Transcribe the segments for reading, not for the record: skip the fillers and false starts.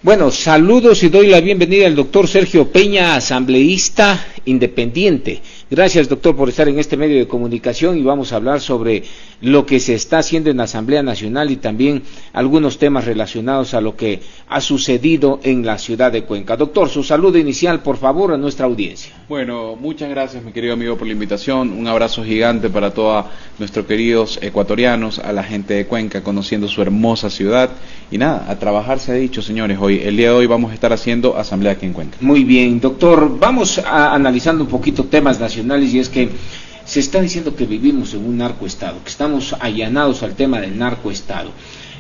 Bueno, saludos y doy la bienvenida al doctor Sergio Peña, asambleísta independiente. Gracias, doctor, por estar en este medio de comunicación y vamos a hablar sobre lo que se está haciendo en la Asamblea Nacional y también algunos temas relacionados a lo que ha sucedido en la ciudad de Cuenca. Doctor, su saludo inicial, por favor, a nuestra audiencia. Bueno, muchas gracias, mi querido amigo, por la invitación. Un abrazo gigante para todos nuestros queridos ecuatorianos, a la gente de Cuenca, conociendo su hermosa ciudad. Y nada, a trabajar se ha dicho, señores. El día de hoy vamos a estar haciendo asamblea aquí en Cuenca. Muy bien, doctor. Vamos analizando un poquito temas nacionales y es que se está diciendo que vivimos en un narcoestado, que estamos allanados al tema del narcoestado.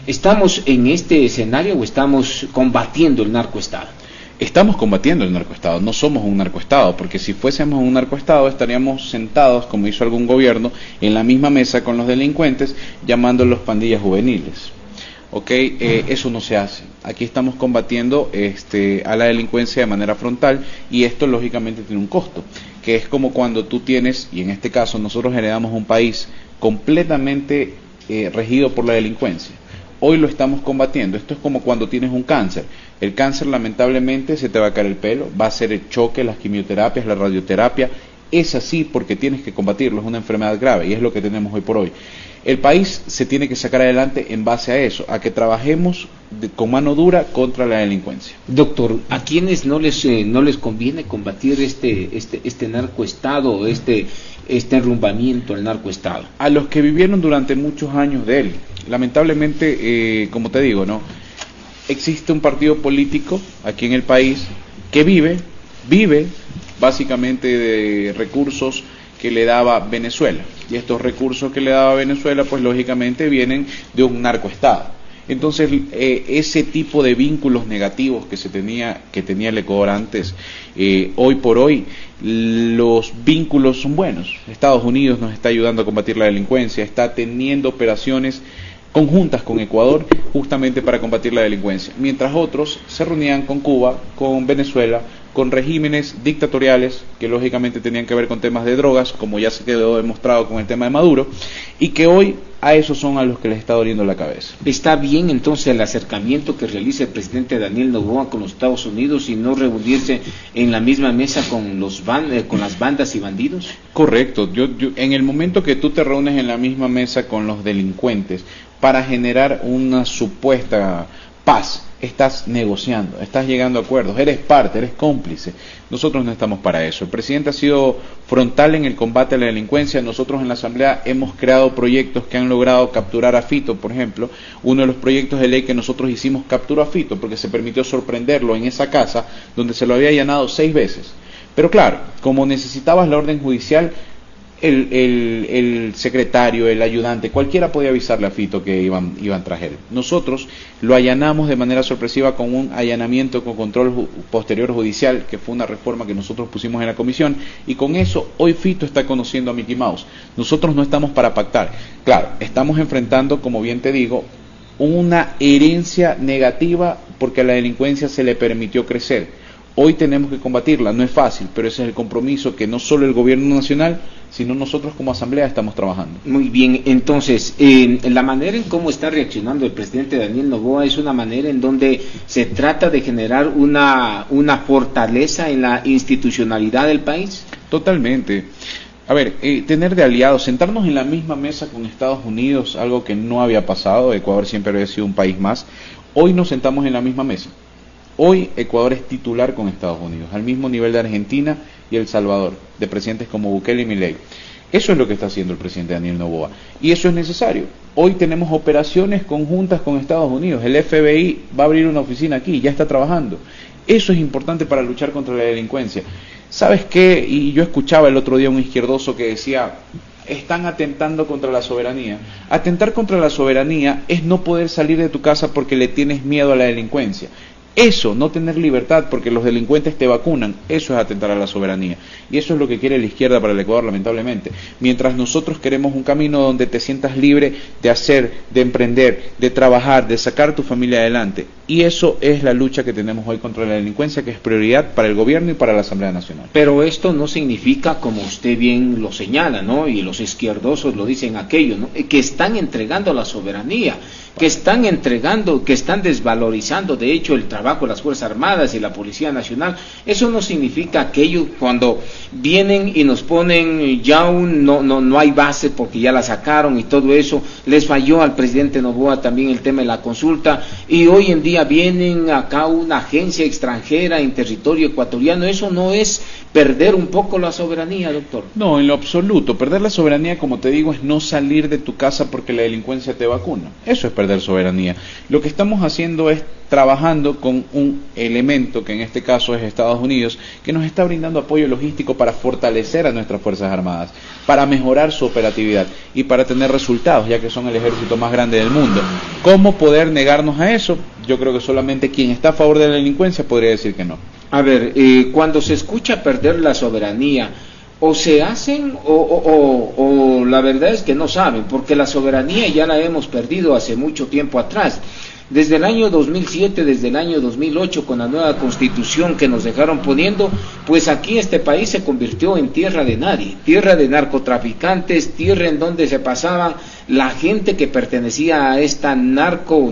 ¿Estamos en este escenario o estamos combatiendo el narcoestado? Estamos combatiendo el narcoestado, no somos un narcoestado, porque si fuésemos un narcoestado estaríamos sentados, como hizo algún gobierno, en la misma mesa con los delincuentes, llamándolos pandillas juveniles. Eso no se hace. Aquí estamos combatiendo a la delincuencia de manera frontal y esto lógicamente tiene un costo, que es como cuando tú tienes, y en este caso nosotros heredamos un país completamente regido por la delincuencia. Hoy lo estamos combatiendo. Esto es como cuando tienes un cáncer. El cáncer lamentablemente se te va a caer el pelo, va a ser el choque, las quimioterapias, la radioterapia. Es así porque tienes que combatirlo, es una enfermedad grave y es lo que tenemos hoy por hoy. El país se tiene que sacar adelante en base a eso, a que trabajemos con mano dura contra la delincuencia. Doctor, ¿a quiénes no les conviene combatir este narcoestado, este enrumbamiento al narcoestado? A los que vivieron durante muchos años de él. Lamentablemente, como te digo, ¿no? Existe un partido político aquí en el país que vive básicamente de recursos que le daba Venezuela. Y estos recursos que le daba Venezuela, pues lógicamente vienen de un narcoestado. Entonces, ese tipo de vínculos negativos que tenía el Ecuador antes, hoy por hoy, los vínculos son buenos. Estados Unidos nos está ayudando a combatir la delincuencia, está teniendo operaciones conjuntas con Ecuador justamente para combatir la delincuencia, mientras otros se reunían con Cuba, con Venezuela, con regímenes dictatoriales que lógicamente tenían que ver con temas de drogas, como ya se quedó demostrado con el tema de Maduro, y que hoy a esos son a los que les está doliendo la cabeza. ¿Está bien entonces el acercamiento que realiza el presidente Daniel Noboa con los Estados Unidos y no reunirse en la misma mesa con las bandas y bandidos? Correcto. Yo en el momento que tú te reúnes en la misma mesa con los delincuentes para generar una supuesta paz, estás negociando, estás llegando a acuerdos, eres parte, eres cómplice. Nosotros no estamos para eso. El presidente ha sido frontal en el combate a la delincuencia. Nosotros en la Asamblea hemos creado proyectos que han logrado capturar a Fito, por ejemplo. Uno de los proyectos de ley que nosotros hicimos capturó a Fito porque se permitió sorprenderlo en esa casa donde se lo había allanado 6 veces. Pero claro, como necesitabas la orden judicial, el secretario, el ayudante, cualquiera podía avisarle a Fito que iban tras él. Nosotros lo allanamos de manera sorpresiva con un allanamiento con control posterior judicial, que fue una reforma que nosotros pusimos en la comisión, y con eso hoy Fito está conociendo a Mickey Mouse. Nosotros no estamos para pactar. Claro, estamos enfrentando, como bien te digo, una herencia negativa porque a la delincuencia se le permitió crecer. Hoy tenemos que combatirla, no es fácil, pero ese es el compromiso que no solo el gobierno nacional, sino nosotros como asamblea estamos trabajando. Muy bien, entonces, la manera en cómo está reaccionando el presidente Daniel Noboa es una manera en donde se trata de generar una fortaleza en la institucionalidad del país. Totalmente. A ver, tener de aliados, sentarnos en la misma mesa con Estados Unidos, algo que no había pasado, Ecuador siempre había sido un país más, hoy nos sentamos en la misma mesa. Hoy Ecuador es titular con Estados Unidos, al mismo nivel de Argentina y El Salvador, de presidentes como Bukele y Milei. Eso es lo que está haciendo el presidente Daniel Noboa, y eso es necesario. Hoy tenemos operaciones conjuntas con Estados Unidos, el FBI va a abrir una oficina aquí, ya está trabajando. Eso es importante para luchar contra la delincuencia. ¿Sabes qué? Y yo escuchaba el otro día un izquierdoso que decía: están atentando contra la soberanía. Atentar contra la soberanía es no poder salir de tu casa porque le tienes miedo a la delincuencia. Eso, no tener libertad porque los delincuentes te vacunan, eso es atentar a la soberanía. Y eso es lo que quiere la izquierda para el Ecuador, lamentablemente. Mientras nosotros queremos un camino donde te sientas libre de hacer, de emprender, de trabajar, de sacar tu familia adelante. Y eso es la lucha que tenemos hoy contra la delincuencia, que es prioridad para el gobierno y para la Asamblea Nacional. Pero esto no significa, como usted bien lo señala, ¿no? Y los izquierdosos lo dicen aquello, ¿no? Que están entregando la soberanía, que están entregando, que están desvalorizando de hecho el trabajo de las Fuerzas Armadas y la Policía Nacional. Eso no significa que ellos cuando vienen y nos ponen ya no hay base porque ya la sacaron y todo eso, les falló al presidente Noboa también el tema de la consulta, y hoy en día vienen acá una agencia extranjera en territorio ecuatoriano. Eso no es perder un poco la soberanía, doctor. No, en lo absoluto. Perder la soberanía, como te digo, es no salir de tu casa porque la delincuencia te vacuna. Eso es perder soberanía. Lo que estamos haciendo es trabajando con un elemento que en este caso es Estados Unidos, que nos está brindando apoyo logístico para fortalecer a nuestras Fuerzas Armadas, para mejorar su operatividad y para tener resultados, ya que son el ejército más grande del mundo. ¿Cómo poder negarnos a eso? Yo creo que solamente quien está a favor de la delincuencia podría decir que no. A ver, cuando se escucha perder la soberanía, o se hacen o la verdad es que no saben, porque la soberanía ya la hemos perdido hace mucho tiempo atrás. Desde el año 2007, desde el año 2008, con la nueva constitución que nos dejaron poniendo, pues aquí este país se convirtió en tierra de nadie, tierra de narcotraficantes, tierra en donde se pasaba la gente que pertenecía a esta narco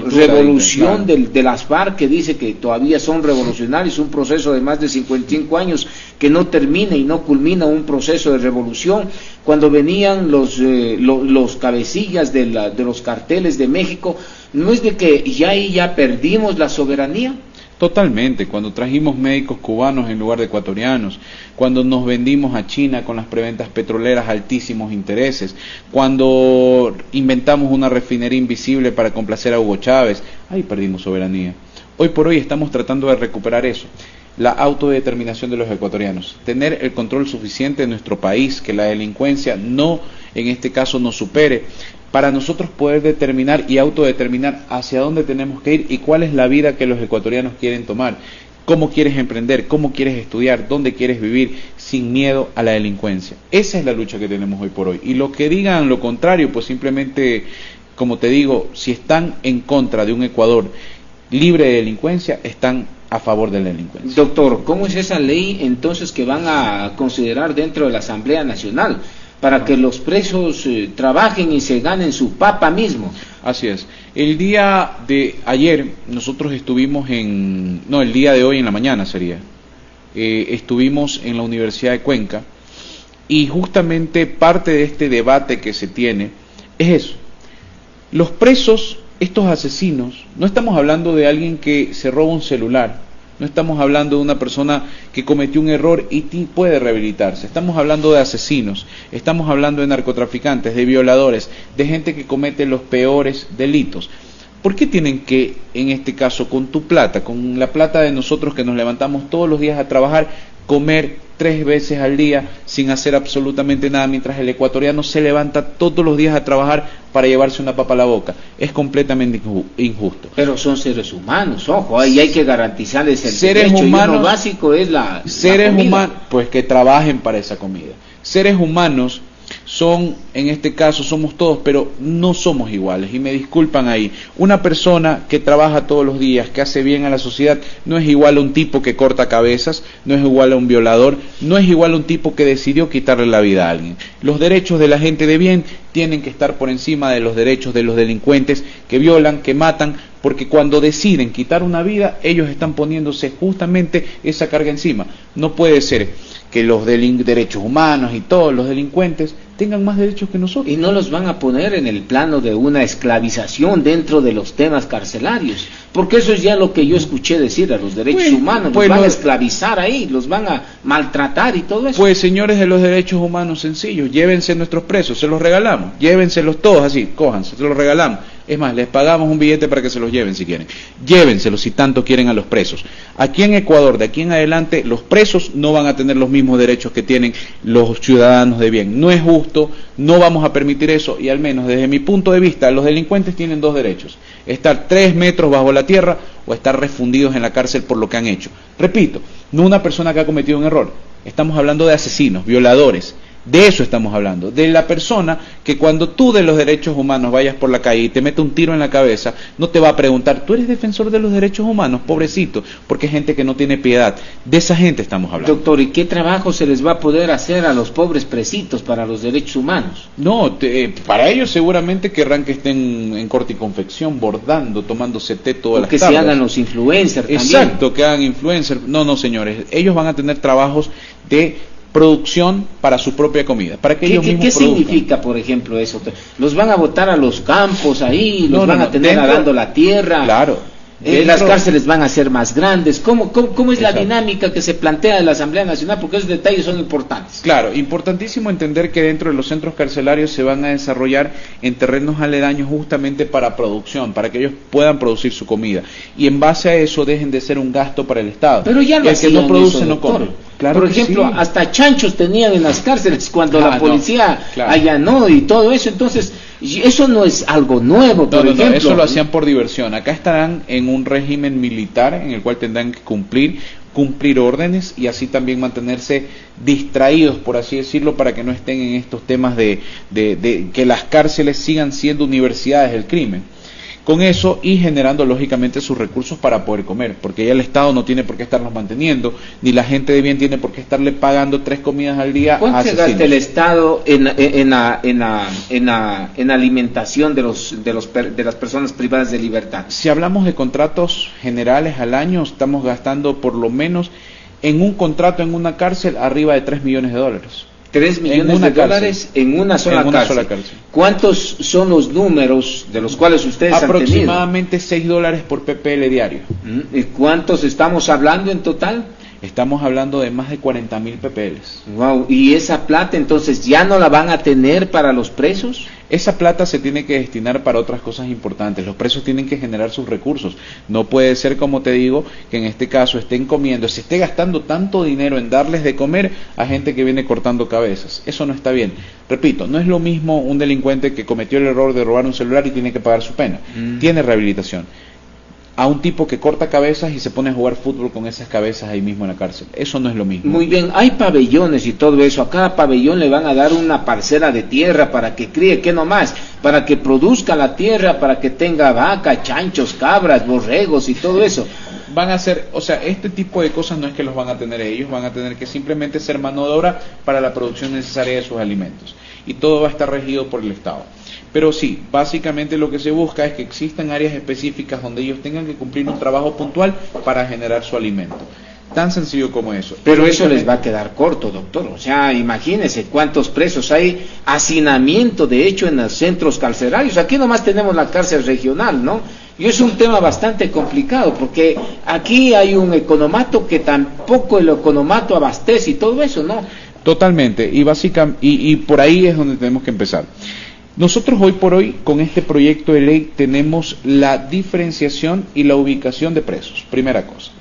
revolución de las FARC, que dice que todavía son revolucionarios, un proceso de más de 55 años que no termina y no culmina un proceso de revolución. Cuando venían los cabecillas de los carteles de México, ¿no es de que ya perdimos la soberanía? Totalmente, cuando trajimos médicos cubanos en lugar de ecuatorianos, cuando nos vendimos a China con las preventas petroleras a altísimos intereses, cuando inventamos una refinería invisible para complacer a Hugo Chávez, ahí perdimos soberanía. Hoy por hoy estamos tratando de recuperar eso, la autodeterminación de los ecuatorianos, tener el control suficiente de nuestro país, que la delincuencia no, en este caso, nos supere, para nosotros poder determinar y autodeterminar hacia dónde tenemos que ir y cuál es la vida que los ecuatorianos quieren tomar, cómo quieres emprender, cómo quieres estudiar, dónde quieres vivir sin miedo a la delincuencia. Esa es la lucha que tenemos hoy por hoy. Y los que digan lo contrario, pues simplemente, como te digo, si están en contra de un Ecuador libre de delincuencia, están a favor de la delincuencia. Doctor, ¿cómo es esa ley entonces que van a considerar dentro de la Asamblea Nacional para que los presos trabajen y se ganen su papa mismo? Así es. El día de ayer nosotros estuvimos el día de hoy en la mañana sería, estuvimos en la Universidad de Cuenca y justamente parte de este debate que se tiene es eso. Los presos, estos asesinos, no estamos hablando de alguien que se roba un celular, no estamos hablando de una persona que cometió un error y puede rehabilitarse, estamos hablando de asesinos, estamos hablando de narcotraficantes, de violadores, de gente que comete los peores delitos. ¿Por qué tienen que, en este caso, con tu plata, con la plata de nosotros que nos levantamos todos los días a trabajar, comer 3 veces al día sin hacer absolutamente nada, mientras el ecuatoriano se levanta todos los días a trabajar para llevarse una papa a la boca? Es completamente injusto. Pero son seres humanos, ojo, ahí hay que garantizarles el seres derecho, humanos, y lo básico es la seres humanos, pues que trabajen para esa comida. Seres humanos son, en este caso somos todos, pero no somos iguales, y me disculpan ahí. Una persona que trabaja todos los días, que hace bien a la sociedad, no es igual a un tipo que corta cabezas, no es igual a un violador, no es igual a un tipo que decidió quitarle la vida a alguien. Los derechos de la gente de bien tienen que estar por encima de los derechos de los delincuentes que violan, que matan, porque cuando deciden quitar una vida, ellos están poniéndose justamente esa carga encima. No puede ser que los derechos humanos y todos los delincuentes tengan más derechos que nosotros. Y no los van a poner en el plano de una esclavización dentro de los temas carcelarios, porque eso es ya lo que yo escuché decir, a los derechos humanos, los van a esclavizar ahí, los van a maltratar y todo eso. Pues señores de los derechos humanos, sencillos, llévense nuestros presos, se los regalamos, llévenselos todos así, cójanse, se los regalamos. Es más, les pagamos un billete para que se los lleven si quieren. Llévenselos si tanto quieren a los presos. Aquí en Ecuador, de aquí en adelante, los presos no van a tener los mismos derechos que tienen los ciudadanos de bien. No es justo, no vamos a permitir eso, y al menos desde mi punto de vista, los delincuentes tienen 2 derechos: estar 3 metros bajo la tierra o estar refundidos en la cárcel por lo que han hecho. Repito, no una persona que ha cometido un error, estamos hablando de asesinos, violadores, De eso estamos hablando, de la persona que cuando tú de los derechos humanos vayas por la calle y te mete un tiro en la cabeza, no te va a preguntar, ¿tú eres defensor de los derechos humanos? Pobrecito, porque es gente que no tiene piedad. De esa gente estamos hablando. Doctor, ¿y qué trabajo se les va a poder hacer a los pobres presitos para los derechos humanos? No, para ellos seguramente querrán que estén en corte y confección, bordando, tomándose té todas las tardes. Que se hagan los influencers también. Exacto, que hagan influencers. No, señores, ellos van a tener trabajos de producción para su propia comida, para que ellos mismos ¿Qué produzcan. significa, por ejemplo, eso? ¿Los van a botar a los campos ahí? ¿Los van a tener dentro, arando la tierra? Claro. Las cárceles van a ser más grandes. ¿Cómo es la Exacto. dinámica que se plantea de la Asamblea Nacional? Porque esos detalles son importantes. Claro, importantísimo entender que dentro de los centros carcelarios se van a desarrollar en terrenos aledaños justamente para producción, para que ellos puedan producir su comida. Y en base a eso dejen de ser un gasto para el Estado. Pero ya lo y el que no hacían produce eso, no doctor. come. Claro por que ejemplo, sí. hasta chanchos tenían en las cárceles cuando la policía allanó y todo eso. Entonces, eso no es algo nuevo, por ejemplo. Eso lo hacían por diversión. Acá estarán en un régimen militar en el cual tendrán que cumplir órdenes y así también mantenerse distraídos, por así decirlo, para que no estén en estos temas de que las cárceles sigan siendo universidades del crimen. Con eso y generando lógicamente sus recursos para poder comer, porque ya el Estado no tiene por qué estarlos manteniendo, ni la gente de bien tiene por qué estarle pagando 3 comidas al día a ¿Cuánto se asesinos. gasta el Estado en alimentación de las personas privadas de libertad? Si hablamos de contratos generales al año, estamos gastando por lo menos en un contrato en una cárcel arriba de $3 millones. 3 millones de dólares en una sola cárcel. ¿Cuántos son los números de los cuales ustedes han tenido? Aproximadamente $6 por PPL diario. ¿Y cuántos estamos hablando en total? Estamos hablando de más de 40.000 PPLs. Wow, ¿y esa plata entonces ya no la van a tener para los presos? Esa plata se tiene que destinar para otras cosas importantes. Los presos tienen que generar sus recursos. No puede ser, como te digo, que en este caso estén comiendo, se esté gastando tanto dinero en darles de comer a gente que viene cortando cabezas. Eso no está bien. Repito, no es lo mismo un delincuente que cometió el error de robar un celular y tiene que pagar su pena. Tiene rehabilitación. A un tipo que corta cabezas y se pone a jugar fútbol con esas cabezas ahí mismo en la cárcel. Eso no es lo mismo. Muy bien, hay pabellones y todo eso. A cada pabellón le van a dar una parcela de tierra para que críe, ¿qué nomás? Para que produzca la tierra, para que tenga vaca, chanchos, cabras, borregos y todo eso. Van a hacer, o sea, este tipo de cosas no es que los van a tener ellos, van a tener que simplemente ser mano de obra para la producción necesaria de sus alimentos. Y todo va a estar regido por el Estado. Pero sí, básicamente lo que se busca es que existan áreas específicas donde ellos tengan que cumplir un trabajo puntual para generar su alimento. Tan sencillo como eso. Pero eso les va a quedar corto, doctor. O sea, imagínense cuántos presos hay, hacinamiento de hecho en los centros carcelarios. Aquí nomás tenemos la cárcel regional, ¿no? Y es un tema bastante complicado porque aquí hay un economato que tampoco el economato abastece y todo eso, ¿no? Totalmente, y por ahí es donde tenemos que empezar. Nosotros hoy por hoy con este proyecto de ley tenemos la diferenciación y la ubicación de presos, primera cosa.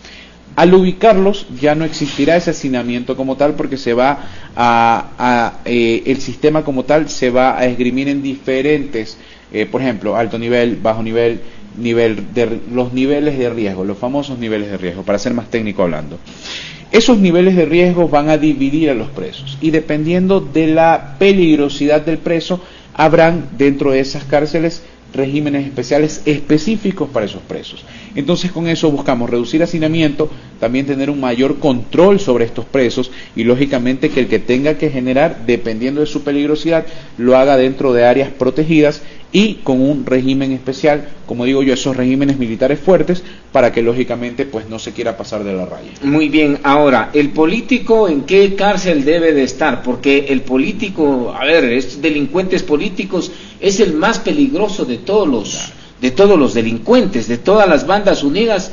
Al ubicarlos ya no existirá ese hacinamiento como tal porque se va el sistema como tal se va a esgrimir en diferentes, por ejemplo, alto nivel, bajo nivel, los niveles de riesgo, los famosos niveles de riesgo, para ser más técnico hablando. Esos niveles de riesgo van a dividir a los presos y dependiendo de la peligrosidad del preso, habrán dentro de esas cárceles regímenes especiales específicos para esos presos. Entonces con eso buscamos reducir hacinamiento, también tener un mayor control sobre estos presos y lógicamente que el que tenga que generar, dependiendo de su peligrosidad, lo haga dentro de áreas protegidas y con un régimen especial, como digo yo, esos regímenes militares fuertes, para que lógicamente pues no se quiera pasar de la raya. Muy bien, ahora, ¿el político en qué cárcel debe de estar? Porque el político, estos delincuentes políticos es el más peligroso de todos los delincuentes, de todas las bandas unidas.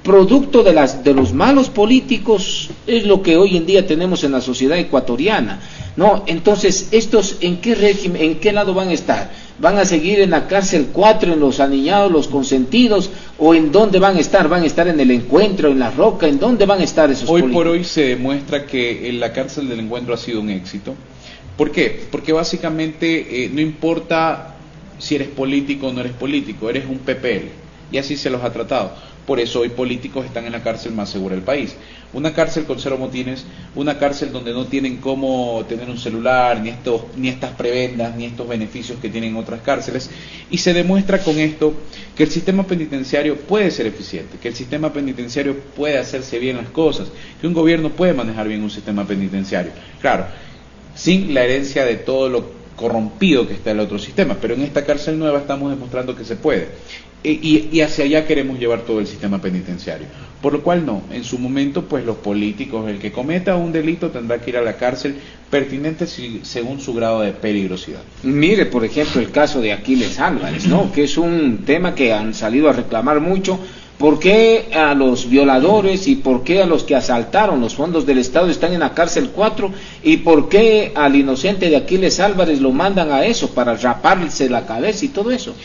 Producto de los malos políticos es lo que hoy en día tenemos en la sociedad ecuatoriana, ¿no? Entonces, ¿estos en qué régimen, en qué lado van a estar? ¿Van a seguir en la cárcel 4, en los aniñados, los consentidos? ¿O en dónde van a estar? ¿Van a estar en el Encuentro, en la Roca? ¿En dónde van a estar esos políticos? Hoy por hoy se demuestra que la cárcel del Encuentro ha sido un éxito. ¿Por qué? Porque básicamente no importa si eres político o no eres político, eres un PPL. y así se los ha tratado. Por eso hoy políticos están en la cárcel más segura del país. Una cárcel con cero motines, una cárcel donde no tienen cómo tener un celular, ni estas prebendas, ni estos beneficios que tienen otras cárceles, y se demuestra con esto que el sistema penitenciario puede ser eficiente, que el sistema penitenciario puede hacerse bien las cosas, que un gobierno puede manejar bien un sistema penitenciario. Claro, sin la herencia de todo lo corrompido que está el otro sistema, pero en esta cárcel nueva estamos demostrando que se puede. Y hacia allá queremos llevar todo el sistema penitenciario. Por lo cual no, en su momento pues los políticos, el que cometa un delito tendrá que ir a la cárcel pertinente según su grado de peligrosidad. Mire, por ejemplo, el caso de Aquiles Álvarez, ¿no? Que es un tema que han salido a reclamar mucho. ¿Por qué a los violadores y por qué a los que asaltaron los fondos del Estado están en la cárcel 4 y por qué al inocente de Aquiles Álvarez lo mandan a eso para raparse la cabeza y todo eso?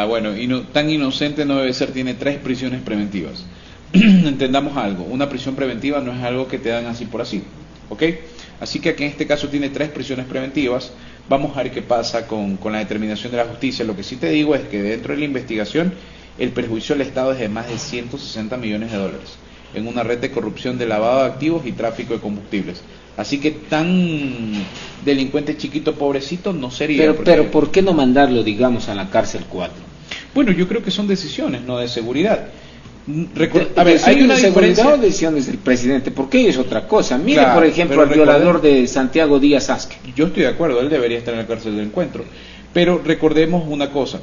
Bueno, tan inocente no debe ser, tiene 3 prisiones preventivas. Entendamos algo, una prisión preventiva no es algo que te dan así por así, ¿ok? Así que aquí en este caso tiene 3 prisiones preventivas. Vamos a ver qué pasa con la determinación de la justicia. Lo que sí te digo es que dentro de la investigación el perjuicio al Estado es de más de 160 millones de dólares en una red de corrupción de lavado de activos y tráfico de combustibles. Así que tan delincuente chiquito, pobrecito, no sería. Pero ¿por qué no mandarlo, digamos, a la cárcel 4? Bueno, yo creo que son decisiones, no de seguridad. Hay una diferencia. Decisiones del presidente, porque es otra cosa. Mire, claro, por ejemplo, al violador de Santiago Díaz Asque. Yo estoy de acuerdo, él debería estar en la cárcel del encuentro. Pero recordemos una cosa.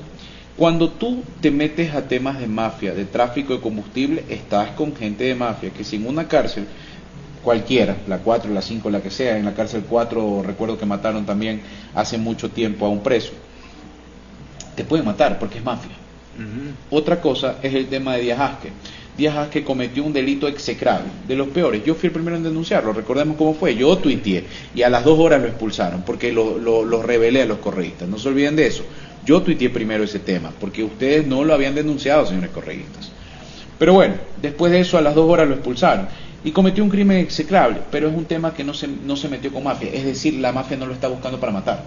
Cuando tú te metes a temas de mafia, de tráfico de combustible, estás con gente de mafia que sin una cárcel, cualquiera, la 4, la 5, la que sea, en la cárcel 4 recuerdo que mataron también hace mucho tiempo a un preso, te pueden matar porque es mafia. Otra cosa es el tema de Díaz Asque. Díaz Asque cometió un delito execrable, de los peores. Yo fui el primero en denunciarlo, recordemos cómo fue. Yo tuiteé y a las 2 horas lo expulsaron porque lo rebelé a los correístas. No se olviden de eso. Yo tuiteé primero ese tema porque ustedes no lo habían denunciado, señores correístas. Pero bueno, después de eso a las 2 horas lo expulsaron y cometió un crimen execrable, pero es un tema que no se metió con mafia, es decir, la mafia no lo está buscando para matar.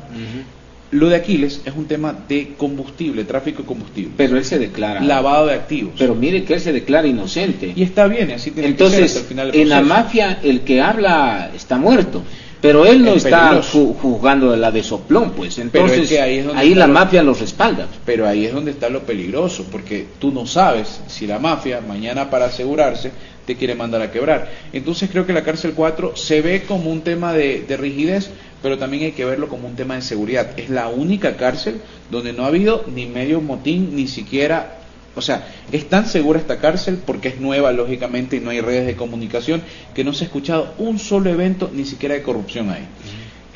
Lo de Aquiles es un tema de combustible, tráfico de combustible. Pero él se declara lavado de activos. Pero mire que él se declara inocente. Y está bien, así tiene Entonces, que ser hasta el final del proceso. En la mafia el que habla está muerto, pero él no está juzgando la de soplón, pues. Entonces es que ahí la mafia los respalda. Pero ahí es donde está lo peligroso, porque tú no sabes si la mafia mañana para asegurarse te quiere mandar a quebrar. Entonces creo que la cárcel 4 se ve como un tema de rigidez, pero también hay que verlo como un tema de seguridad. Es la única cárcel donde no ha habido ni medio motín, ni siquiera, o sea, es tan segura esta cárcel porque es nueva, lógicamente, y no hay redes de comunicación, que no se ha escuchado un solo evento, ni siquiera de corrupción ahí.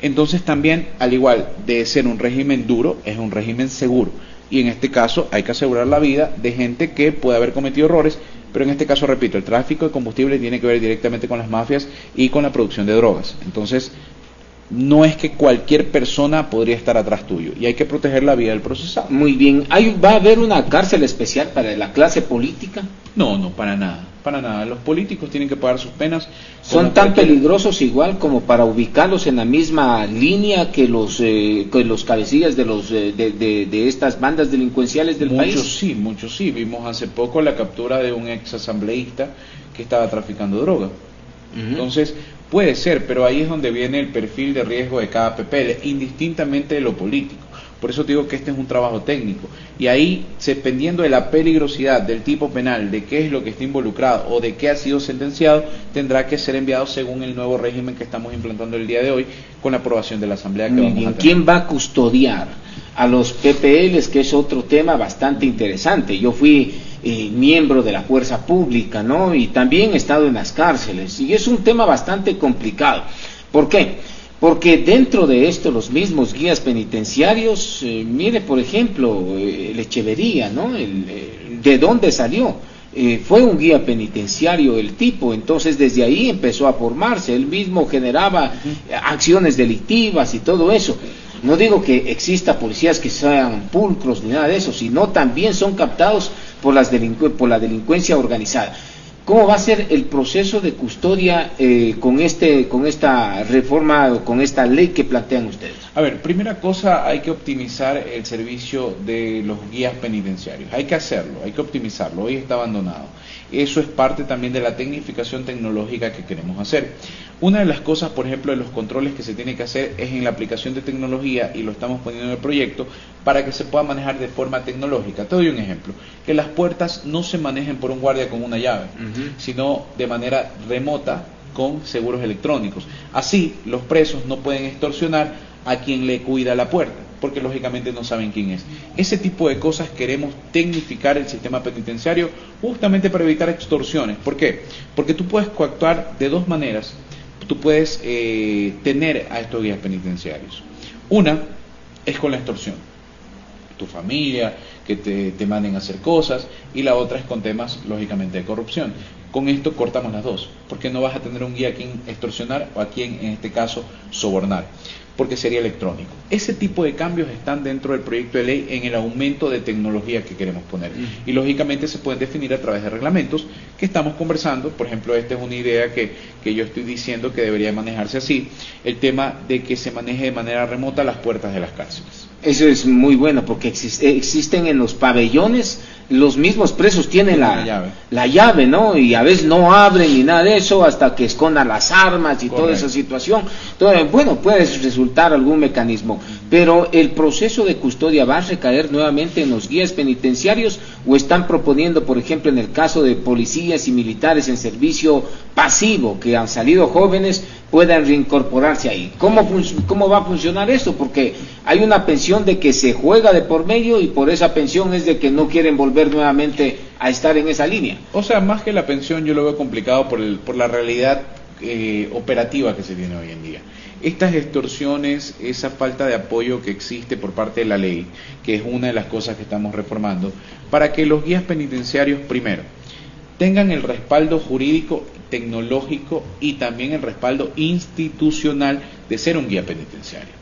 Entonces también, al igual de ser un régimen duro, es un régimen seguro. Y en este caso hay que asegurar la vida de gente que puede haber cometido errores, pero en este caso, repito, el tráfico de combustible tiene que ver directamente con las mafias y con la producción de drogas. Entonces, no es que cualquier persona podría estar atrás tuyo y hay que proteger la vida del procesado. Muy bien. ¿Va a haber una cárcel especial para la clase política? No, para nada. Los políticos tienen que pagar sus penas. ¿Son tan peligrosos igual como para ubicarlos en la misma línea que los cabecillas de estas bandas delincuenciales del país? Muchos sí. Vimos hace poco la captura de un ex asambleísta que estaba traficando droga. Entonces, puede ser, pero ahí es donde viene el perfil de riesgo de cada PPL, indistintamente de lo político. Por eso digo que este es un trabajo técnico. Y ahí, dependiendo de la peligrosidad del tipo penal, de qué es lo que está involucrado o de qué ha sido sentenciado, tendrá que ser enviado según el nuevo régimen que estamos implantando el día de hoy con la aprobación de la Asamblea que vamos a tener. ¿Quién va a custodiar a los PPLs, que es otro tema bastante interesante? Yo fui miembro de la fuerza pública, ¿no? Y también he estado en las cárceles, y es un tema bastante complicado. ¿Por qué? Porque dentro de esto los mismos guías penitenciarios, mire por ejemplo, el Echeverría, ¿no? ¿De dónde salió? Fue un guía penitenciario el tipo, entonces desde ahí empezó a formarse, él mismo generaba acciones delictivas y todo eso. No digo que exista policías que sean pulcros ni nada de eso, sino también son captados por la delincuencia organizada. ¿Cómo va a ser el proceso de custodia con esta reforma o con esta ley que plantean ustedes? A ver, primera cosa, hay que optimizar el servicio de los guías penitenciarios. Hay que hacerlo, hay que optimizarlo. Hoy está abandonado. Eso es parte también de la tecnificación tecnológica que queremos hacer. Una de las cosas, por ejemplo, de los controles que se tiene que hacer es en la aplicación de tecnología, y lo estamos poniendo en el proyecto, para que se pueda manejar de forma tecnológica. Te doy un ejemplo, que las puertas no se manejen por un guardia con una llave, sino de manera remota con seguros electrónicos. Así, los presos no pueden extorsionar a quien le cuida la puerta, porque lógicamente no saben quién es. Ese tipo de cosas queremos tecnificar el sistema penitenciario justamente para evitar extorsiones. ¿Por qué? Porque tú puedes coactuar de dos maneras. Tú puedes tener a estos guías penitenciarios. Una es con la extorsión, tu familia, que te manden a hacer cosas, y la otra es con temas, lógicamente, de corrupción. Con esto cortamos las dos, porque no vas a tener un guía a quien extorsionar o a quien, en este caso, sobornar, porque sería electrónico. Ese tipo de cambios están dentro del proyecto de ley en el aumento de tecnología que queremos poner. Y lógicamente se pueden definir a través de reglamentos que estamos conversando. Por ejemplo, esta es una idea que yo estoy diciendo que debería manejarse así, el tema de que se maneje de manera remota las puertas de las cárceles. Eso es muy bueno, porque existen en los pabellones, los mismos presos tienen la llave, ¿no? Y a veces no abren ni nada de eso hasta que escondan las armas y toda esa situación. Entonces, bueno, puede resultar algún mecanismo, pero el proceso de custodia va a recaer nuevamente en los guías penitenciarios, o están proponiendo, por ejemplo, en el caso de policías y militares en servicio pasivo que han salido jóvenes, puedan reincorporarse ahí. ¿Cómo va a funcionar eso? Porque hay una pensión de que se juega de por medio, y por esa pensión es de que no quieren volver nuevamente a estar en esa línea. O sea, más que la pensión, yo lo veo complicado por la realidad operativa que se tiene hoy en día. Estas extorsiones, esa falta de apoyo que existe por parte de la ley, que es una de las cosas que estamos reformando, para que los guías penitenciarios, primero, tengan el respaldo jurídico, tecnológico y también el respaldo institucional de ser un guía penitenciario.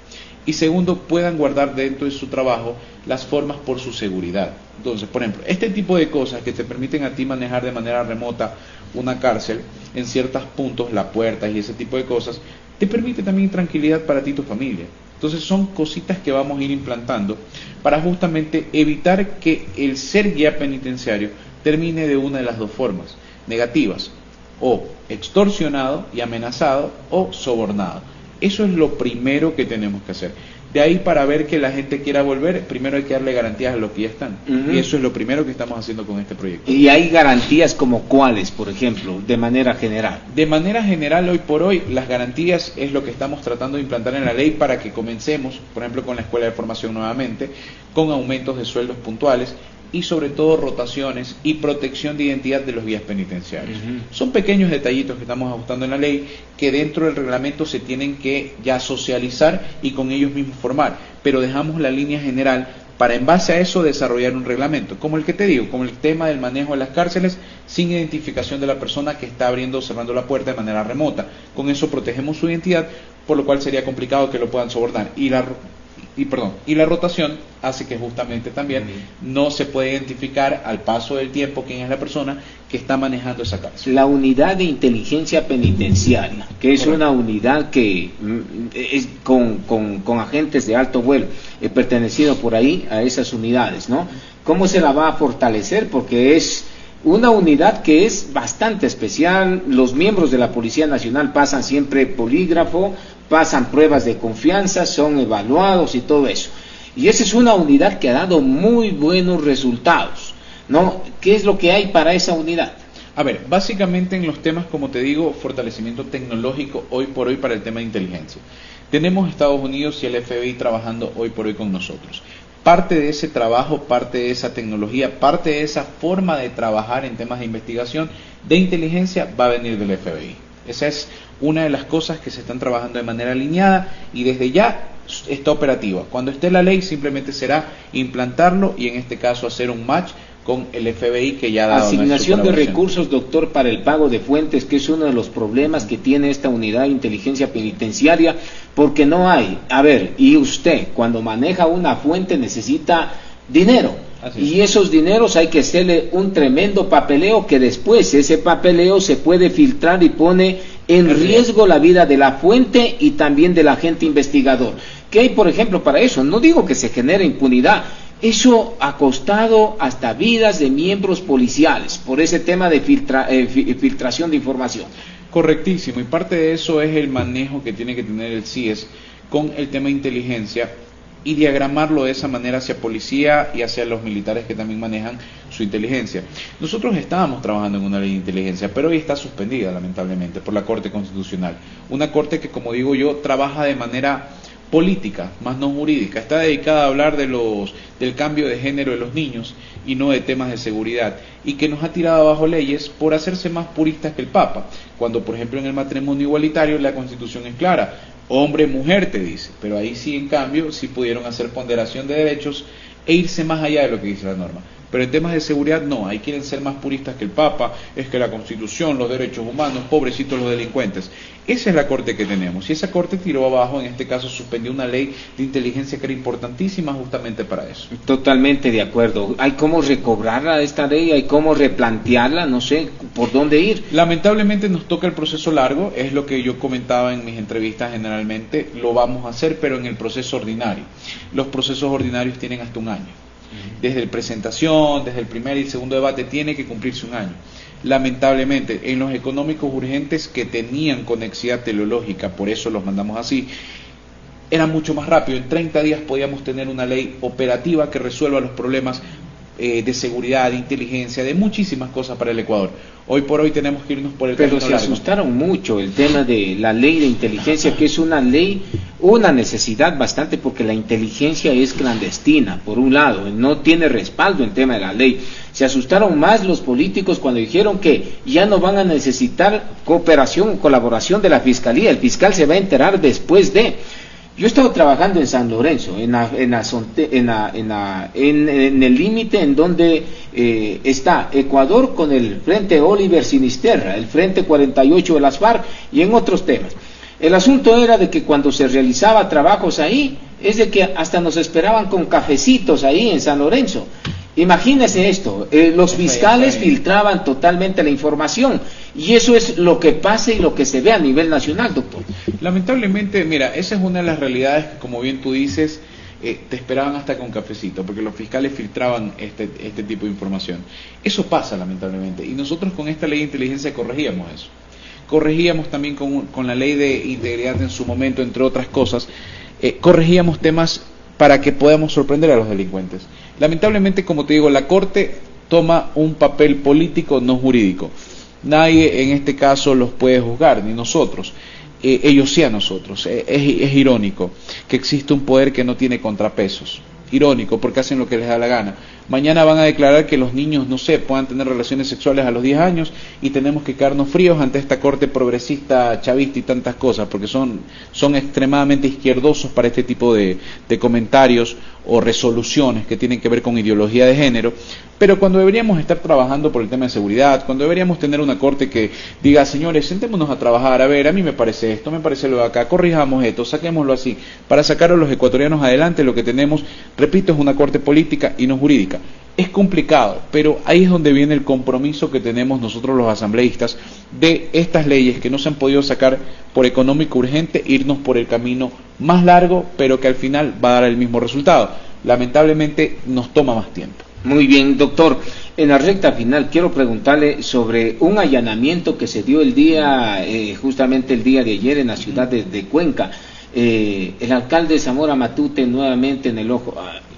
Y segundo, puedan guardar dentro de su trabajo las formas por su seguridad. Entonces, por ejemplo, este tipo de cosas que te permiten a ti manejar de manera remota una cárcel, en ciertos puntos, la puerta y ese tipo de cosas, te permite también tranquilidad para ti y tu familia. Entonces son cositas que vamos a ir implantando para justamente evitar que el ser guía penitenciario termine de una de las dos formas negativas: o extorsionado y amenazado, o sobornado. Eso es lo primero que tenemos que hacer. De ahí, para ver que la gente quiera volver, primero hay que darle garantías a los que ya están. Y eso es lo primero que estamos haciendo con este proyecto. ¿Y hay garantías como cuáles, por ejemplo, de manera general? De manera general, hoy por hoy, las garantías es lo que estamos tratando de implantar en la ley para que comencemos, por ejemplo, con la escuela de formación nuevamente, con aumentos de sueldos puntuales, y sobre todo rotaciones y protección de identidad de los guías penitenciarios. Son pequeños detallitos que estamos ajustando en la ley, que dentro del reglamento se tienen que ya socializar y con ellos mismos formar, pero dejamos la línea general para, en base a eso, desarrollar un reglamento, como el que te digo, como el tema del manejo de las cárceles sin identificación de la persona que está abriendo o cerrando la puerta de manera remota. Con eso protegemos su identidad, por lo cual sería complicado que lo puedan sobornar. Y la rotación hace que justamente también no se puede identificar al paso del tiempo quién es la persona que está manejando esa cárcel. La unidad de inteligencia penitenciaria, que es una unidad que es con agentes de alto vuelo, he pertenecido por ahí a esas unidades, ¿no? ¿Cómo se la va a fortalecer? Porque es una unidad que es bastante especial. Los miembros de la Policía Nacional pasan siempre polígrafo, pasan pruebas de confianza, son evaluados y todo eso. Y esa es una unidad que ha dado muy buenos resultados, ¿no? ¿Qué es lo que hay para esa unidad? A ver, básicamente en los temas, como te digo, fortalecimiento tecnológico hoy por hoy para el tema de inteligencia. Tenemos Estados Unidos y el FBI trabajando hoy por hoy con nosotros. Parte de ese trabajo, parte de esa tecnología, parte de esa forma de trabajar en temas de investigación de inteligencia va a venir del FBI. Esa es una de las cosas que se están trabajando de manera alineada y desde ya está operativa. Cuando esté la ley, simplemente será implantarlo y en este caso hacer un match con el FBI, que ya ha dado asignación de recursos, doctor, para el pago de fuentes, que es uno de los problemas que tiene esta unidad de inteligencia penitenciaria, porque no hay. A ver, y usted cuando maneja una fuente necesita dinero. Y esos dineros hay que hacerle un tremendo papeleo, que después ese papeleo se puede filtrar y pone en riesgo la vida de la fuente y también del agente investigador. ¿Qué hay, por ejemplo, para eso? No digo que se genere impunidad. Eso ha costado hasta vidas de miembros policiales por ese tema de filtración de información. Correctísimo, y parte de eso es el manejo que tiene que tener el CIES con el tema de inteligencia y diagramarlo de esa manera hacia policía y hacia los militares que también manejan su inteligencia. Nosotros estábamos trabajando en una ley de inteligencia, pero hoy está suspendida lamentablemente por la Corte Constitucional. Una Corte que, como digo yo, trabaja de manera política, más no jurídica. Está dedicada a hablar del cambio de género de los niños y no de temas de seguridad, y que nos ha tirado abajo leyes por hacerse más puristas que el Papa, cuando por ejemplo en el matrimonio igualitario la Constitución es clara, hombre, mujer te dice, pero ahí sí en cambio sí pudieron hacer ponderación de derechos e irse más allá de lo que dice la norma. Pero en temas de seguridad no, ahí quieren ser más puristas que el Papa, es que la Constitución, los derechos humanos, pobrecitos los delincuentes. Esa es la Corte que tenemos, y esa Corte tiró abajo, en este caso suspendió una ley de inteligencia que era importantísima justamente para eso. Totalmente de acuerdo. Hay cómo recobrarla esta ley, hay cómo replantearla, no sé por dónde ir. Lamentablemente nos toca el proceso largo, es lo que yo comentaba en mis entrevistas generalmente, lo vamos a hacer, pero en el proceso ordinario. Los procesos ordinarios tienen hasta un año. Desde la presentación, desde el primer y segundo debate, tiene que cumplirse un año. Lamentablemente, en los económicos urgentes que tenían conexidad teleológica, por eso los mandamos así, era mucho más rápido. En 30 días podíamos tener una ley operativa que resuelva los problemas de seguridad, de inteligencia, de muchísimas cosas para el Ecuador. Hoy por hoy tenemos que irnos por el camino largo. Pero se asustaron mucho el tema de la ley de inteligencia, que es una ley, una necesidad bastante, porque la inteligencia es clandestina, por un lado, no tiene respaldo el tema de la ley. Se asustaron más los políticos cuando dijeron que ya no van a necesitar cooperación o colaboración de la Fiscalía, el fiscal se va a enterar después de... Yo he estado trabajando en San Lorenzo, en el límite en donde está Ecuador con el Frente Oliver Sinisterra, el Frente 48 de las FARC y en otros temas. El asunto era de que cuando se realizaba trabajos ahí, es de que hasta nos esperaban con cafecitos ahí en San Lorenzo. Imagínense esto, los fiscales filtraban totalmente la información, y eso es lo que pasa y lo que se ve a nivel nacional, doctor. Lamentablemente, mira, esa es una de las realidades que, como bien tú dices, te esperaban hasta con cafecito, porque los fiscales filtraban este tipo de información. Eso pasa lamentablemente, y nosotros con esta ley de inteligencia corregíamos eso. Corregíamos también con la ley de integridad en su momento, entre otras cosas, corregíamos temas para que podamos sorprender a los delincuentes. Lamentablemente, como te digo, la Corte toma un papel político, no jurídico. Nadie en este caso los puede juzgar, ni nosotros. Ellos sí a nosotros. Es irónico que existe un poder que no tiene contrapesos. Irónico, porque hacen lo que les da la gana. Mañana van a declarar que los niños, no sé, puedan tener relaciones sexuales a los 10 años y tenemos que quedarnos fríos ante esta corte progresista, chavista y tantas cosas, porque son extremadamente izquierdosos para este tipo de comentarios o resoluciones que tienen que ver con ideología de género. Pero cuando deberíamos estar trabajando por el tema de seguridad, cuando deberíamos tener una corte que diga, señores, sentémonos a trabajar, a ver, a mí me parece esto, me parece lo de acá, corrijamos esto, saquémoslo así, para sacar a los ecuatorianos adelante. Lo que tenemos, repito, es una corte política y no jurídica. Es complicado, pero ahí es donde viene el compromiso que tenemos nosotros los asambleístas de estas leyes que no se han podido sacar por económico urgente, irnos por el camino más largo, pero que al final va a dar el mismo resultado. Lamentablemente nos toma más tiempo. Muy bien, doctor. En la recta final quiero preguntarle sobre un allanamiento que se dio justamente el día de ayer en la ciudad de Cuenca. El alcalde Zamora Matute nuevamente en el ojo.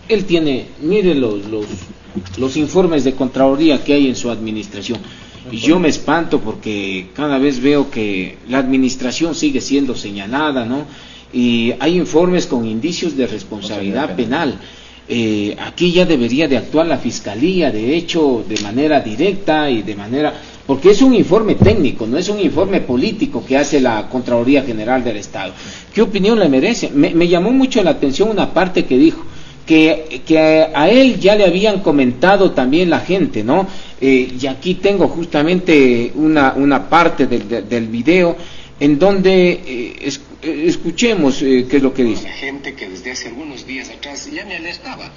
Él tiene, mire los informes de Contraloría que hay en su administración. Y yo me espanto porque cada vez veo que la administración sigue siendo señalada, ¿no? Y hay informes con indicios de responsabilidad penal. Aquí ya debería de actuar la Fiscalía, de hecho, de manera directa y de manera... Porque es un informe técnico, no es un informe político que hace la Contraloría General del Estado. ¿Qué opinión le merece? Me llamó mucho la atención una parte que dijo, que a él ya le habían comentado también la gente, ¿no? Y aquí tengo justamente una parte del video en donde escuchemos qué es lo que dice. La gente que desde hace algunos días atrás ya me alertaba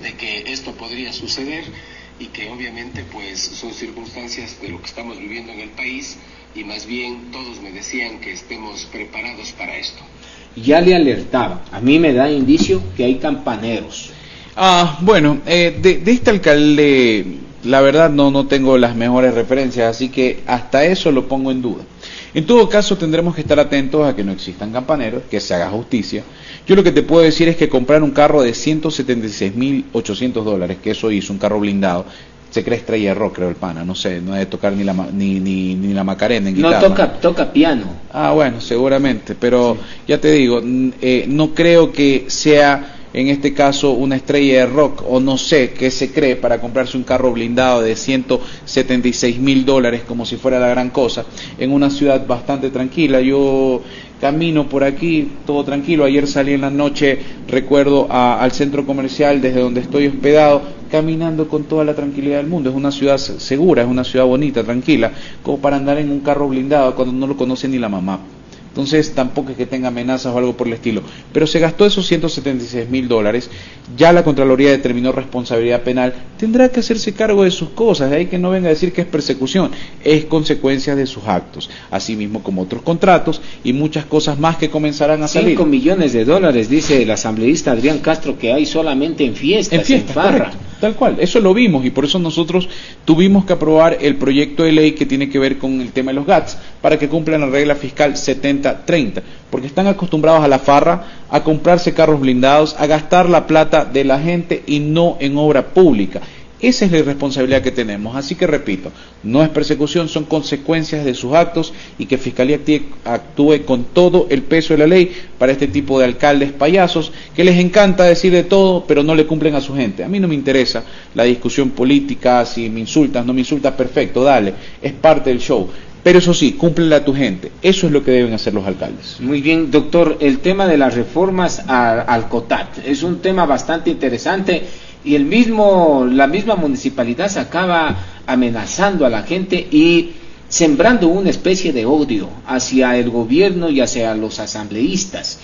de que esto podría suceder y que obviamente pues son circunstancias de lo que estamos viviendo en el país y más bien todos me decían que estemos preparados para esto. Ya le alertaba, a mí me da indicio que hay campaneros. Bueno, de este alcalde, la verdad no tengo las mejores referencias, así que hasta eso lo pongo en duda. En todo caso, tendremos que estar atentos a que no existan campaneros, que se haga justicia. Yo lo que te puedo decir es que comprar un carro de $176,800, que eso hizo, un carro blindado, se cree Estrella de Rock, creo el pana, no sé, no debe tocar ni la Macarena en guitarra. No, toca piano. Bueno, seguramente, pero sí. Ya te digo, no creo que sea en este caso una estrella de rock, o no sé qué se cree para comprarse un carro blindado de $176,000 como si fuera la gran cosa, en una ciudad bastante tranquila. Yo camino por aquí, todo tranquilo. Ayer salí en la noche, recuerdo, al centro comercial desde donde estoy hospedado, caminando con toda la tranquilidad del mundo. Es una ciudad segura, es una ciudad bonita, tranquila, como para andar en un carro blindado cuando no lo conoce ni la mamá. Entonces tampoco es que tenga amenazas o algo por el estilo, pero se gastó esos $176,000, ya la Contraloría determinó responsabilidad penal, tendrá que hacerse cargo de sus cosas, de ahí que no venga a decir que es persecución, es consecuencia de sus actos, así mismo como otros contratos y muchas cosas más que comenzarán a salir. $5 millones, dice el asambleísta Adrián Castro, que hay solamente en fiestas, en farra. Correcto, tal cual, eso lo vimos y por eso nosotros tuvimos que aprobar el proyecto de ley que tiene que ver con el tema de los GATS, para que cumplan la regla fiscal 70-30, porque están acostumbrados a la farra, a comprarse carros blindados, a gastar la plata de la gente y no en obra pública. Esa es la irresponsabilidad que tenemos, así que repito, no es persecución, son consecuencias de sus actos y que Fiscalía actúe con todo el peso de la ley para este tipo de alcaldes payasos que les encanta decir de todo pero no le cumplen a su gente. A mí no me interesa la discusión política, si me insultas, no me insultas, perfecto, dale, es parte del show. Pero eso sí, cúmplele a tu gente. Eso es lo que deben hacer los alcaldes. Muy bien, doctor. El tema de las reformas al COTAT es un tema bastante interesante y la misma municipalidad se acaba amenazando a la gente y sembrando una especie de odio hacia el gobierno y hacia los asambleístas.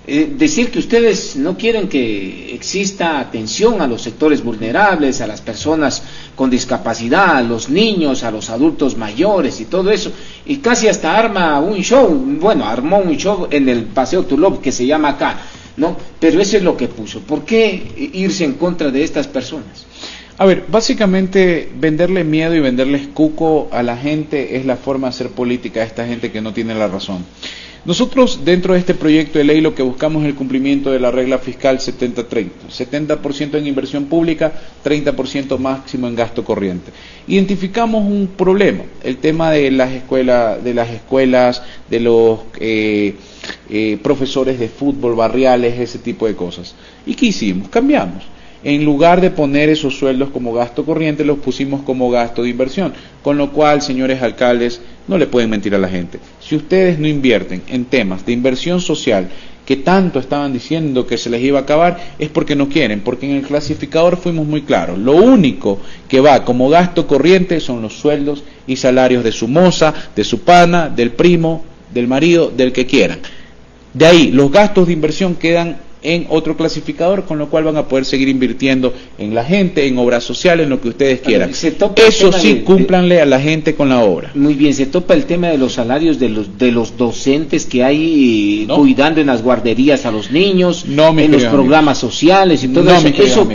Decir que ustedes no quieren que exista atención a los sectores vulnerables, a las personas con discapacidad, a los niños, a los adultos mayores y todo eso, y casi hasta armó un show en el Paseo Tulop que se llama acá, ¿no? Pero eso es lo que puso. ¿Por qué irse en contra de estas personas? A ver, básicamente venderle miedo y venderles cuco a la gente es la forma de hacer política a esta gente que no tiene la razón. Nosotros dentro de este proyecto de ley lo que buscamos es el cumplimiento de la regla fiscal 70-30, 70% en inversión pública, 30% máximo en gasto corriente. Identificamos un problema, el tema de las escuelas, de los profesores de fútbol, barriales, ese tipo de cosas. ¿Y qué hicimos? Cambiamos. En lugar de poner esos sueldos como gasto corriente, los pusimos como gasto de inversión. Con lo cual, señores alcaldes, no le pueden mentir a la gente. Si ustedes no invierten en temas de inversión social, que tanto estaban diciendo que se les iba a acabar, es porque no quieren, porque en el clasificador fuimos muy claros. Lo único que va como gasto corriente son los sueldos y salarios de su moza, de su pana, del primo, del marido, del que quieran. De ahí, los gastos de inversión quedan en otro clasificador, con lo cual van a poder seguir invirtiendo en la gente, en obras sociales, en lo que ustedes quieran. Eso sí, cúmplanle a la gente con la obra. Muy bien, se topa el tema de los salarios de los docentes que hay cuidando en las guarderías a los niños, en los programas sociales y todo eso. Eso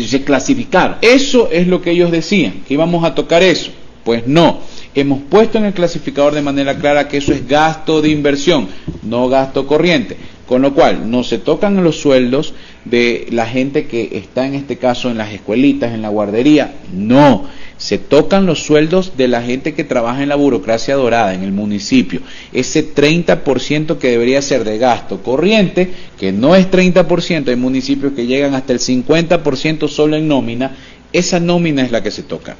se clasificaron. Eso es lo que ellos decían, que íbamos a tocar eso. Pues no, hemos puesto en el clasificador de manera clara que eso es gasto de inversión, no gasto corriente. Con lo cual, no se tocan los sueldos de la gente que está en este caso en las escuelitas, en la guardería, no. Se tocan los sueldos de la gente que trabaja en la burocracia dorada, en el municipio. Ese 30% que debería ser de gasto corriente, que no es 30%, hay municipios que llegan hasta el 50% solo en nómina, esa nómina es la que se toca.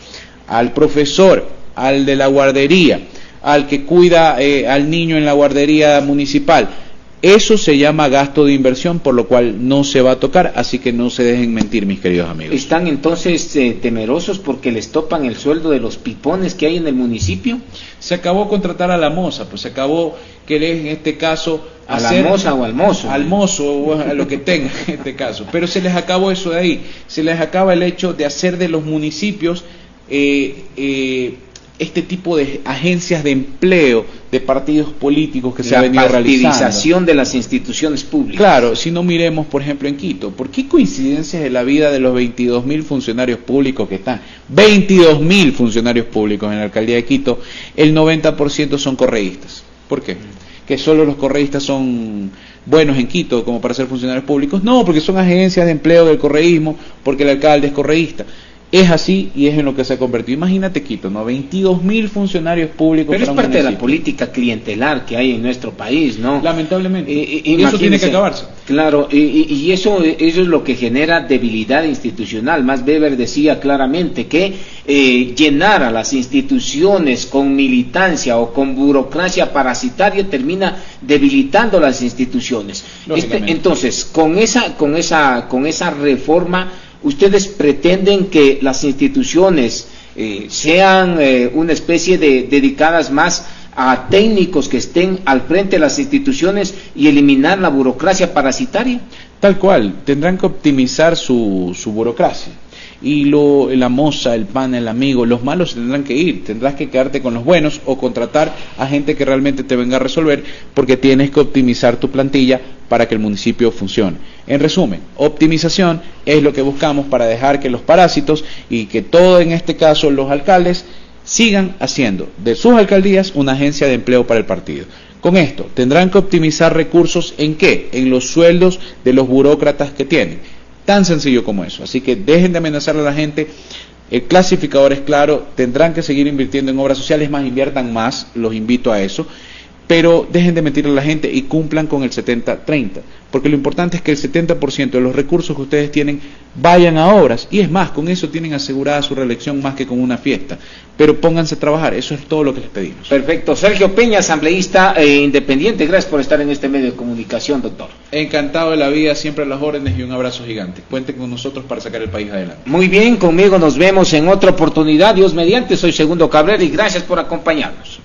Al profesor, al de la guardería, al que cuida al niño en la guardería municipal, Eso se llama gasto de inversión, por lo cual no se va a tocar, así que no se dejen mentir, mis queridos amigos. ¿Están entonces temerosos porque les topan el sueldo de los pipones que hay en el municipio? Se acabó contratar a la moza, pues se acabó querer en este caso a la moza o al mozo. Al mozo o a lo que tenga en este caso. Pero se les acabó eso de ahí. Se les acaba el hecho de hacer de los municipios este tipo de agencias de empleo de partidos políticos que se ha venido realizando. La partidización de las instituciones públicas. Claro, si no miremos, por ejemplo, en Quito. ¿Por qué coincidencias de la vida de los 22.000 funcionarios públicos que están? 22.000 funcionarios públicos en la alcaldía de Quito, el 90% son correístas. ¿Por qué? ¿Que solo los correístas son buenos en Quito como para ser funcionarios públicos? No, porque son agencias de empleo del correísmo, porque el alcalde es correísta. Es así y es en lo que se ha convertido. Imagínate Quito, ¿no? 22.000 funcionarios públicos. Pero es parte de la política clientelar que hay en nuestro país, ¿no? Lamentablemente. Y eso tiene que acabarse. Claro, y eso es lo que genera debilidad institucional. Max Weber decía claramente que llenar a las instituciones con militancia o con burocracia parasitaria termina debilitando las instituciones. Entonces, con esa reforma, ¿ustedes pretenden que las instituciones sean una especie de dedicadas más a técnicos que estén al frente de las instituciones y eliminar la burocracia parasitaria? Tal cual, tendrán que optimizar su burocracia. Y la moza, el pana, el amigo, los malos tendrán que ir, tendrás que quedarte con los buenos o contratar a gente que realmente te venga a resolver, porque tienes que optimizar tu plantilla para que el municipio funcione. En resumen, optimización es lo que buscamos para dejar que los parásitos y que todo, en este caso los alcaldes, sigan haciendo de sus alcaldías una agencia de empleo para el partido. Con esto tendrán que optimizar recursos ¿en qué? En los sueldos de los burócratas que tienen. Tan sencillo como eso. Así que dejen de amenazar a la gente. El clasificador es claro, tendrán que seguir invirtiendo en obras sociales, más inviertan más, los invito a eso, pero dejen de mentirle a la gente y cumplan con el 70-30, porque lo importante es que el 70% de los recursos que ustedes tienen vayan a obras, y es más, con eso tienen asegurada su reelección más que con una fiesta, pero pónganse a trabajar, eso es todo lo que les pedimos. Perfecto. Sergio Peña, asambleísta independiente, gracias por estar en este medio de comunicación, doctor. Encantado de la vida, siempre a las órdenes y un abrazo gigante. Cuenten con nosotros para sacar el país adelante. Muy bien, conmigo nos vemos en otra oportunidad, Dios mediante, soy Segundo Cabrera y gracias por acompañarnos.